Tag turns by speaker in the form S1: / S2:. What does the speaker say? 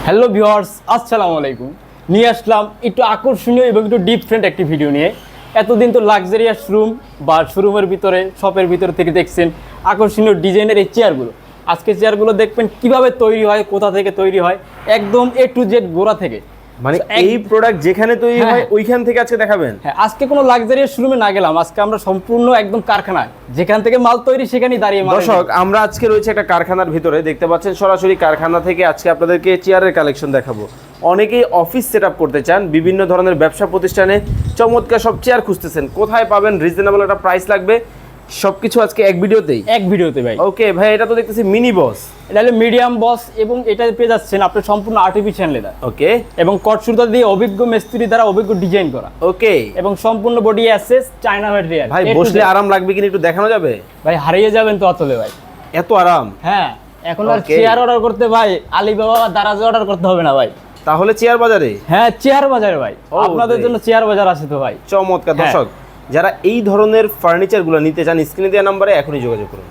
S1: Hello viewers, আসসালামু আলাইকুম। নিয়ে আসলাম একটু আকর্ষণীয় এবং একটু ডিফারেন্ট একটি ভিডিও নিয়ে। এতদিন তো লাক্সারিয়াস রুম বা শোরুমের ভিতরে, শপের ভিতরে থেকে দেখছেন আকর্ষণীয় ডিজাইনের এই চেয়ারগুলো। আজকে চেয়ারগুলো দেখবেন কিভাবে তৈরি হয়, কোথা থেকে তৈরি হয়, একদম এ টু জেড গোড়া থেকে।
S2: মানে এই প্রোডাক্ট যেখানে তৈরি হয় ওইখান থেকে আজকে দেখাবেন।
S1: হ্যাঁ, আজকে কোনো লাক্সারিয়াস শোরুমে না গেলাম, আজকে আমরা সম্পূর্ণ একদম কারখানায়, যেখান থেকে মাল তৈরি সেখানেই দাঁড়িয়ে মাল।
S2: দর্শক, আমরা আজকে রয়েছে একটা কারখানার ভিতরে, দেখতে পাচ্ছেন সরাসরি কারখানা থেকে আজকে আপনাদেরকে চেয়ারের কালেকশন দেখাবো। অনেকেই অফিস সেট আপ করতে চান, বিভিন্ন ধরনের ব্যবসা প্রতিষ্ঠানে চমৎকার সব চেয়ার খুঁজতেছেন, কোথায় পাবেন, রিজনেবল একটা প্রাইস লাগবে, সবকিছু আজকে এক ভিডিওতে
S1: ভাই।
S2: ওকে ভাই, এটা তো দেখতেছি মিনি বস,
S1: এটা হলো মিডিয়াম বস এবং এটা পেয়ে যাচ্ছেন আপনি সম্পূর্ণ আর্টিফিশিয়াল লেদার।
S2: ওকে,
S1: এবং কট সুতা দিয়ে অভিজ্ঞ মিস্ত্রি দ্বারা অভিজ্ঞ ডিজাইন করা।
S2: ওকে,
S1: এবং সম্পূর্ণ বডি অ্যাসেস চায়না ম্যাটেরিয়াল।
S2: ভাই বসলে আরাম লাগবে কিনা একটু দেখানো যাবে?
S1: ভাই হারিয়ে যাবেন তো অতলে ভাই,
S2: এত আরাম।
S1: হ্যাঁ, এখন আর
S2: Okay.
S1: চেয়ার অর্ডার করতে ভাই আলিবাবা বা দারাজে অর্ডার করতে হবে না ভাই।
S2: তাহলে চেয়ার বাজারে,
S1: হ্যাঁ, চেয়ার বাজারে ভাই,
S2: Oh,
S1: আপনাদের
S2: ভাই।
S1: জন্য চেয়ার বাজার আছে তো ভাই।
S2: চমৎকার।
S1: হ্যাঁ।
S2: দর্শক, যারা এই ধরনের ফার্নিচারগুলো নিতে চান স্ক্রিনে দেওয়া নাম্বারে এখনই যোগাযোগ করুন।